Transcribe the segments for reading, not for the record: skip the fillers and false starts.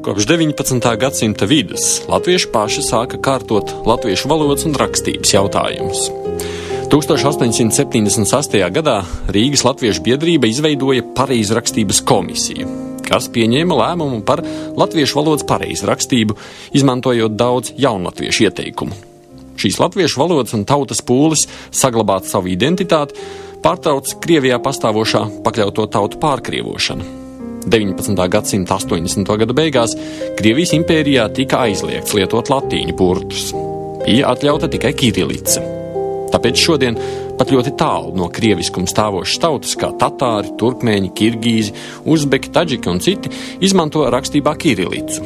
Kopš 19. gadsimta vidus latvieši paši sāka kārtot latviešu valodas un rakstības jautājumus. 1878. gadā Rīgas latviešu biedrība izveidoja pareizrakstības komisiju, kas pieņēma lēmumu par latviešu valodas pareizrakstību, izmantojot daudz jaunlatviešu ieteikumu. Šīs latviešu valodas un tautas pūles saglabāt savu identitāti pārtrauc Krievijā pastāvošā pakļauto tautu pārkrievošana. 19. gadsimta 80. gadu beigās Krievijas impērijā tika aizliegts lietot latīņu burtus. Bija atļauta tikai kirilica. Tāpēc šodien pat ļoti tālu no krieviskuma stāvošas tautas kā tatāri, turkmēņi, kirgīzi, uzbeki, taģiki un citi izmanto rakstībā kirilicu.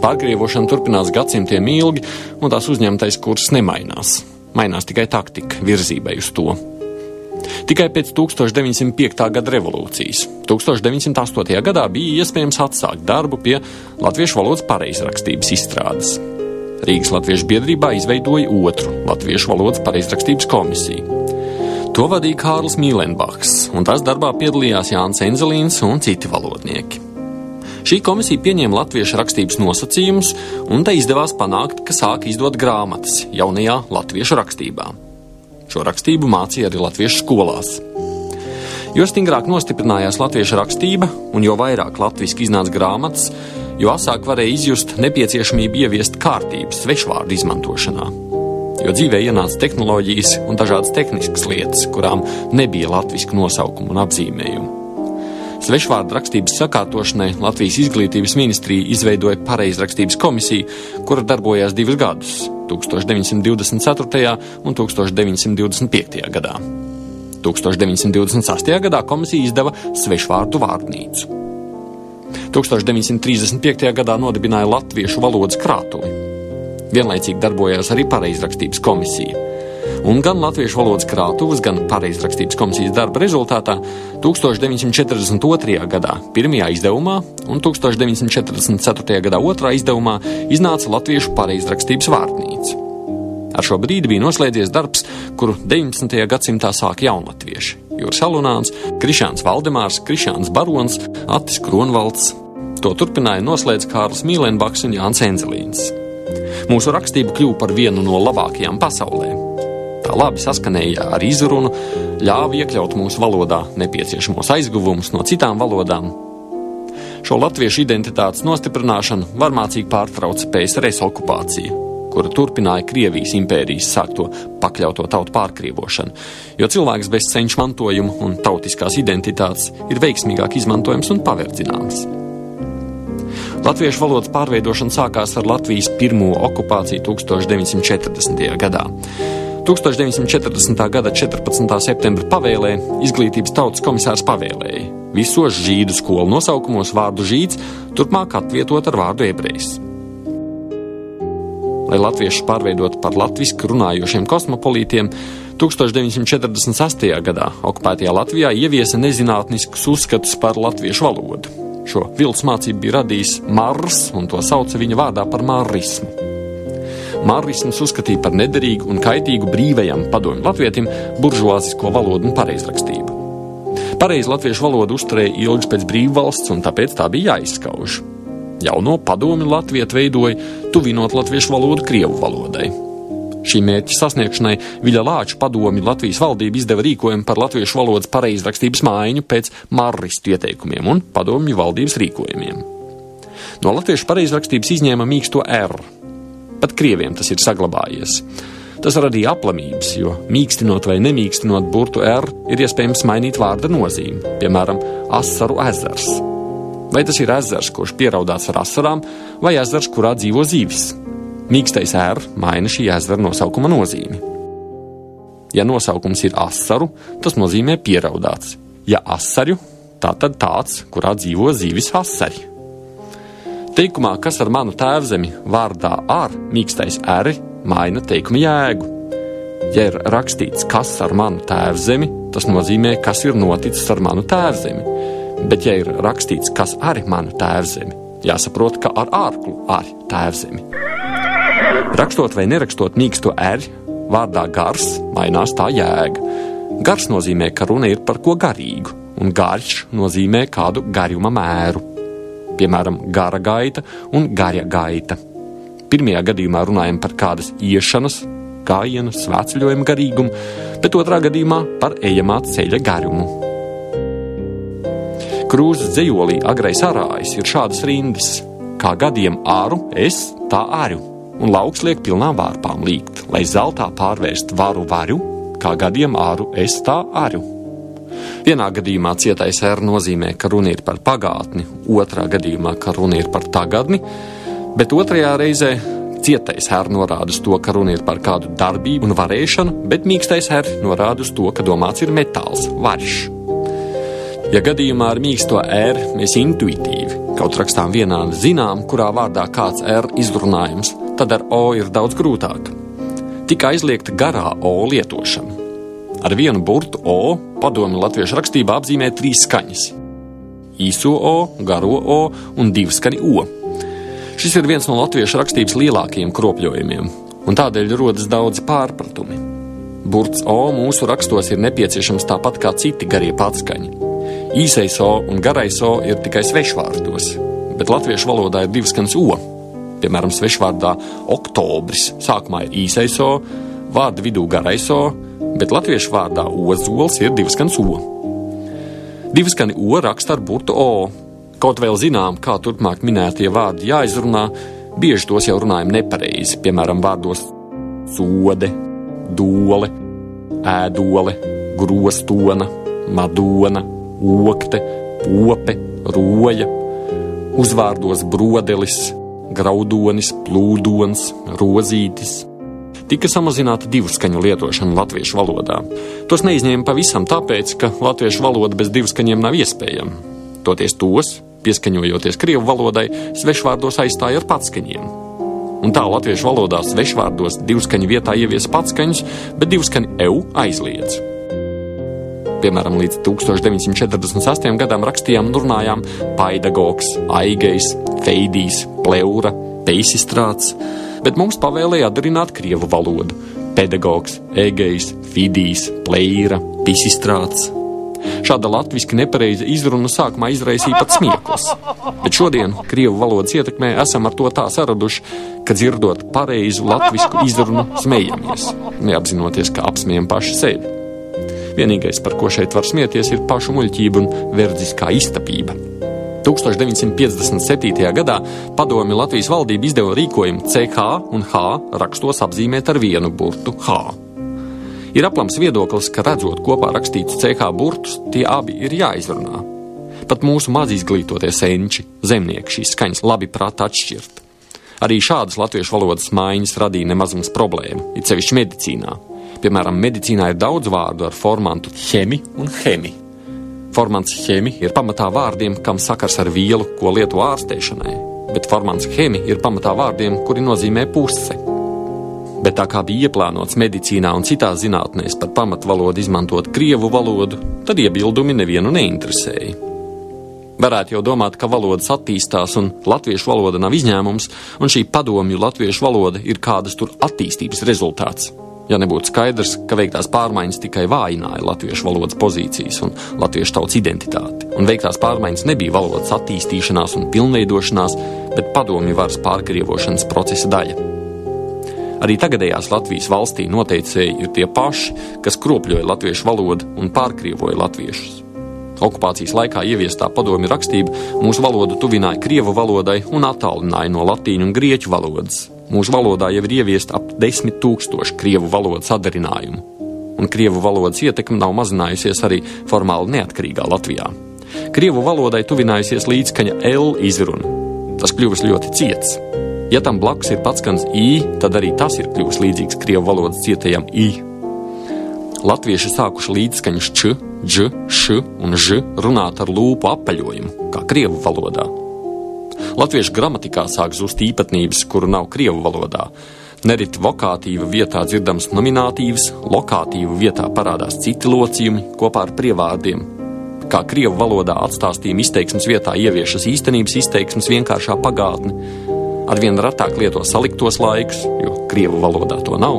Pārkrievošana turpinās gadsimtiem ilgi, un tās uzņemtais kurs nemainās. Mainās tikai taktika virzībai uz to. Tikai pēc 1905. gada revolūcijas 1908. gadā bija iespējams atsākt darbu pie latviešu valodas pareizrakstības izstrādes. Rīgas latviešu biedrībā izveidoja otru latviešu valodas pareizrakstības komisiju. To vadīja Kārlis Mīlenbachs, un tās darbā piedalījās Jānis Enzelīns un citi valodnieki. Šī komisija pieņēma latviešu rakstības nosacījumus, un tai izdevās panākt, ka sāka izdot grāmatas jaunajā latviešu rakstībā. Šo rakstību mācīja arī latviešu skolās. Jo stingrāk nostiprinājās latviešu rakstība, un jo vairāk latviski iznāca grāmatas, jo asāk varēja izjust nepieciešamību ieviest kārtības svešvārdu izmantošanā. Jo dzīvē ienāca tehnoloģijas un dažādas tehniskas lietas, kurām nebija latvisku nosaukumu un apzīmējumu. Svešvārdu rakstības sakārtošanai Latvijas izglītības ministrija izveidoja pareizrakstības komisiju, kura darbojās 2 gadus, 1924. un 1925. gadā. 1928. gadā komisija izdeva svešvārdu vārdnīcu. 1935. gadā nodibināja Latviešu valodas krātuvi. Vienlaicīgi darbojās arī pareizrakstības komisija. Un gan Latviešu valodas krātuves, gan pareizrakstības komisijas darba rezultātā 1942. gadā pirmajā izdevumā un 1944. gadā otrā izdevumā iznāca Latviešu pareizrakstības vārdnīca. Ar šo brīdi bija noslēdzies darbs, kuru 19. gadsimtā sāka jaunatvieši – Juris Alunāns, Krišāns Valdemārs, Krišāns Barons, Attis Kronvalds. To turpināja noslēdz Kārlis Mīlenbachs un Jānis Enzelīns. Mūsu rakstība kļuva par vienu no labākajām pasaulē. Tā labi saskanēja ar izrunu, ļāva iekļaut mūsu valodā nepieciešamos aizguvumus no citām valodām. Šo latviešu identitātes nostiprināšanu varmācīgi pārtrauca PSRS okupācija, kura turpināja Krievijas impērijas sākto pakļauto tautu pārkrievošanu, jo cilvēks bez senču mantojuma un tautiskās identitātes ir veiksmīgāk izmantojams un paverdzināms. Latviešu valodas pārveidošana sākās ar Latvijas pirmo okupāciju 1940. gadā. 1940. gada 14. septembra pavēlē Izglītības tautas komisārs pavēlēja visos žīdu skolu nosaukumos vārdu žīds turpmāk atvietot ar vārdu ebrejs. Lai latviešus pārveidotu par latviski runājošiem kosmopolītiem, 1946. gadā okupētajā Latvijā ieviesa nezinātniskus uzskatus par latviešu valodu. Šo viltus mācību bija radījis Marrs, un to sauca viņa vārdā par marrismu. Marrisms uzskatīja par nederīgu un kaitīgu brīvajam padomju latvietim buržuāzisko valodu un pareizrakstību. Pareizi latviešu valodu uzturēja ilgs pēc brīvvalsts, un tāpēc tā bija jāizskauž. Jauno padomju latvietu veidoja, tuvinot latviešu valodu krievu valodai. Šī mērķa sasniegšanai Viļa Lāča padomju Latvijas valdība izdeva rīkojumu par latviešu valodas pareizrakstības maiņu pēc marristu ieteikumiem un padomju valdības rīkojumiem. No latviešu pareizrakstības izņēma mīksto R. Pat krieviem tas ir saglabājies. Tas radīja aplamības, jo mīkstinot vai nemīkstinot burtu R ir iespējams mainīt vārda nozīmi, piemēram, asaru ezers. Vai tas ir ezers, kurš pieraudāts ar asarām, vai ezers, kurā dzīvo zivis? Mīkstais R maina šī ezera nosaukuma nozīmi. Ja nosaukums ir asaru, tas nozīmē pieraudāts. Ja asaru, tā tad tāds, kurā dzīvo zivis asari. Teikumā, kas ar manu tēvzemi, vārdā ar mīkstais R maina teikuma jēgu. Ja ir rakstīts, kas ar manu tēvzemi, tas nozīmē, kas ir noticis ar manu tēvzemi. Bet ja ir rakstīts, kas ar manu tēvzemi, jāsaprot, ka ar ārklu ar tēvzemi. Rakstot vai nerakstot mīksto R, vārdā gars mainās tā jēga. Gars nozīmē, ka runa ir par ko garīgu, un garš nozīmē kādu garjuma mēru. piemēram, gara gaita un garja gaita. Pirmajā gadījumā runājam par kādas iešanas, gājiena, svētceļojuma garīgumu, bet otrā gadījumā par ejamā ceļa garumu. Krūzes dzejolī Agrais arājs ir šādas rindas: kā gadiem āru, es tā aru, un lauks liek pilnām vārpām līgt, lai zeltā pārvērst varu varu, kā gadiem āru, es tā aru. Vienā gadījumā cietais R nozīmē, ka runa ir par pagātni, otrā gadījumā, ka runa ir par tagadni, bet otrajā reizē cietais R norāda uz to, ka runa ir par kādu darbību un varēšanu, bet mīkstais R norāda uz to, ka domāts ir metāls, varš. Ja gadījumā ar mīksto R mēs intuitīvi, kaut rakstām vienādi zinām, kurā vārdā kāds R izrunājums, tad ar O ir daudz grūtāk. Tika aizliegta garā O lietošana. Ar vienu burtu O padomju latviešu rakstībā apzīmē 3 skaņas – īso O, garo O un 2 skaņu O. Šis ir viens no latviešu rakstības lielākajiem kropļojumiem, un tādēļ rodas daudzi pārpratumi. Burts O mūsu rakstos ir nepieciešams tāpat kā citi garie patskaņi. Īsais O un garais O ir tikai svešvārdos, bet latviešu valodā ir 2 skaņas O. Piemēram, svešvārdā oktobris sākumā ir īsais O, vārda vidū garais O, bet latviešu vārdā ozols ir 2 skaņas O. 2 skaņu O raksta ar burtu O. Kaut vēl zinām, kā turpmāk minētie vārdi jāizrunā, bieži tos jau runājam nepareizi, piemēram, vārdos sode, dole, ēdole, grostona, madona, okte, pope, roja, uzvārdos brodelis, graudonis, plūdons, rozītis. Tika samazināta 2 skaņu lietošana latviešu valodā. Tos neizņēma pavisam tāpēc, ka latviešu valoda bez 2 skaņiem nav iespējama. Toties tos, pieskaņojoties krievu valodai, svešvārdos aizstāja ar patskaņiem. Un tā latviešu valodā svešvārdos 2 skaņu vietā ieviesa patskaņus, bet 2 skaņu eu aizliedz. Piemēram, līdz 1948. gadam rakstījām un runājām paidagogs, aigejs, feidijs, pleura, peisistrāts, bet mums pavēlēja atdarināt krievu valodu – pedagogs, egejs, fidijs, pleira, pisistrāts. Šāda latviski nepareiza izruna sākumā izraisīja pat smieklus, bet šodien krievu valodas ietekmē esam ar to tā saraduši, ka dzirdot pareizu latvisku izrunu smejamies, neapzinoties, ka apsmējam paši sevi. Vienīgais, par ko šeit var smieties, ir pašu muļķība un verdziskā iztapība. 1957. gadā padomju Latvijas valdība izdeva rīkojumu CH un H rakstos apzīmēt ar vienu burtu H. Ir aplams viedoklis, ka redzot kopā rakstītus CH burtus, tie abi ir jāizrunā. Pat mūsu maz izglītotie senči, zemnieki šīs skaņas labi prata atšķirt. Arī šādas latviešu valodas maiņas radīja nemazums problēmu, it sevišķi medicīnā. Piemēram, medicīnā ir daudz vārdu ar formantu ķemi un hemi. Formants ķemi ir pamatā vārdiem, kam sakars ar vielu, ko lieto ārstēšanai, bet formants hemi ir pamatā vārdiem, kuri nozīmē puse. Bet tā kā bija ieplānots medicīnā un citās zinātnēs par pamatvalodu izmantot krievu valodu, tad iebildumi nevienu neinteresēja. Varētu jau domāt, ka valodas attīstās un latviešu valoda nav izņēmums, un šī padomju latviešu valoda ir kādas tur attīstības rezultāts. Ja nebūtu skaidrs, ka veiktās pārmaiņas tikai vājināja latviešu valodas pozīcijas un latviešu tautas identitāti, un veiktās pārmaiņas nebija valodas attīstīšanās un pilnveidošanās, bet padomju varas pārkrievošanas procesa daļa. Arī tagadējās Latvijas valstī noteicēji ir tie paši, kas kropļoja latviešu valodu un pārkrievoja latviešus. Okupācijas laikā ieviestā padomju rakstība mūsu valodu tuvināja krievu valodai un attālināja no latīņu un grieķu valodas. Mūsu valodā jau ir ieviesta ap 10 000 krievu valodas atdarinājumu, un krievu valodas ietekme nav mazinājusies arī formāli neatkarīgā Latvijā. Krievu valodai tuvinājusies līdzskaņa L izruna. Tas kļuvis ļoti ciets. Ja tam blakus ir patskans I, tad arī tas ir kļuvis līdzīgs krievu valodas cietajam I. Latvieši sākuši līdzskaņus č, dž, š un ž runāt ar lūpu apaļojumu, kā krievu valodā. Latviešu gramatikā sāk zust īpatnības, kuru nav krievu valodā. Nereti vokātīva vietā dzirdams nominātīvs, lokātīva vietā parādās citi locījumi kopā ar prievārdiem. Kā krievu valodā atstāstījuma izteiksmes vietā ieviešas īstenības izteiksmes vienkāršā pagātne. Arvien ratāk lieto saliktos laikus, jo krievu valodā to nav.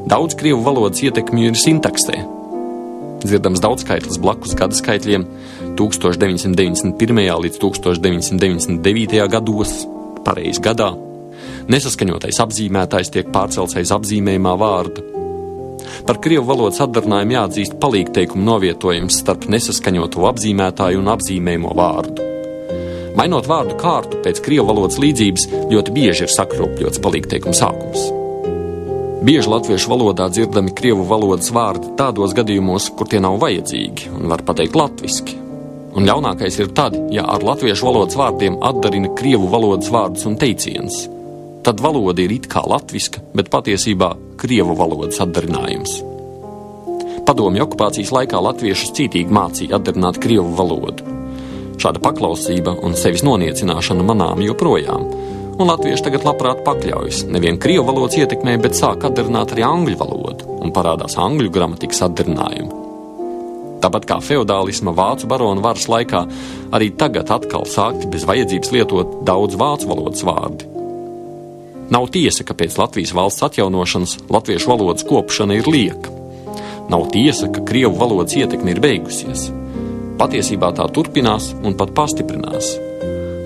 Daudz krievu valodas ietekmju ir sintaksē. Dzirdams daudzskaitlis blakus gadaskaitļiem 1991. līdz 1999. gados, pareizi gadā. Nesaskaņotais apzīmētājs tiek pārcelts aiz apzīmējumā vārda. Par krievu valodas atdarinājumu jāatzīst palīgteikumu novietojums starp nesaskaņoto apzīmētāju un apzīmējumo vārdu. Mainot vārdu kārtu pēc krievu valodas līdzības, ļoti bieži ir sakropļots palīgteikuma sākums. Bieži latviešu valodā dzirdami krievu valodas vārdi tādos gadījumos, kur tie nav vajadzīgi un var pateikt latviski. Un ļaunākais ir tad, ja ar latviešu valodas vārdiem atdarina krievu valodas vārdus un teicienus. Tad valoda ir it kā latviska, bet patiesībā krievu valodas atdarinājums. Padomju okupācijas laikā latviešus cītīgi mācīja atdarināt krievu valodu. Šāda paklausība un sevis noniecināšana manām joprojām, un latvieši tagad labprāt pakļaujas nevien krievu valodas ietekmē, bet sāk atdarināt arī angļu valodu, un parādās angļu gramatikas atdarinājumi. Tāpat kā feodālisma vācu baronu varas laikā, arī tagad atkal sākti bez vajadzības lietot daudz vācu valodas vārdi. Nav tiesa, ka pēc Latvijas valsts atjaunošanas latviešu valodas kopšana ir lieka. Nav tiesa, ka krievu valodas ietekme ir beigusies. Patiesībā tā turpinās un pat pastiprinās.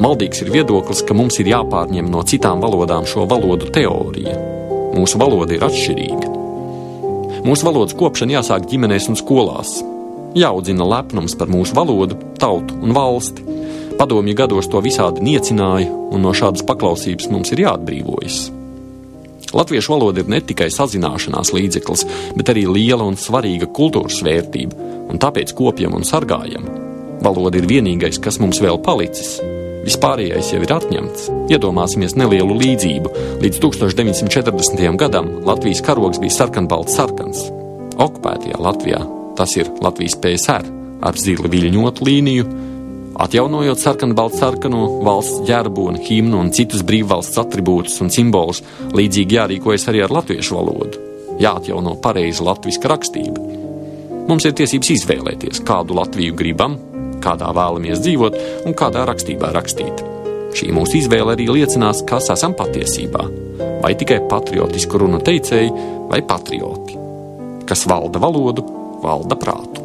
Maldīgs ir viedoklis, ka mums ir jāpārņem no citām valodām šo valodu teorija. Mūsu valoda ir atšķirīga. Mūsu valodas kopšana jāsāk ģimenēs un skolās. Jāaudzina lepnums par mūsu valodu, tautu un valsti. Padomju gados to visādi niecināja, un no šādas paklausības mums ir jāatbrīvojas. Latviešu valoda ir ne tikai sazināšanās līdzeklis, bet arī liela un svarīga kultūras vērtība, un tāpēc kopjam un sargājam. Valoda ir vienīgais, kas mums vēl palicis. Vispārējais jau ir atņemts. Iedomāsimies nelielu līdzību. Līdz 1940. gadam Latvijas karogs bija sarkanbalts sarkans. Okupētajā Latvijā tas ir Latvijas PSR ar zili viļņotu līniju. Atjaunojot sarkanbaltu sarkano valsts ģerbu un himnu un citus brīvvalsts atribūtus un simbolus, līdzīgi jārīkojas arī ar latviešu valodu. Jāatjauno pareiza latviska rakstība. Mums ir tiesības izvēlēties, kādu Latviju gribam, kādā vēlamies dzīvot un kādā rakstībā rakstīt. Šī mūsu izvēle arī liecinās, kas esam patiesībā. Vai tikai patriotisku runu teicēji vai patrioti. Kas valda valodu, valda prātu.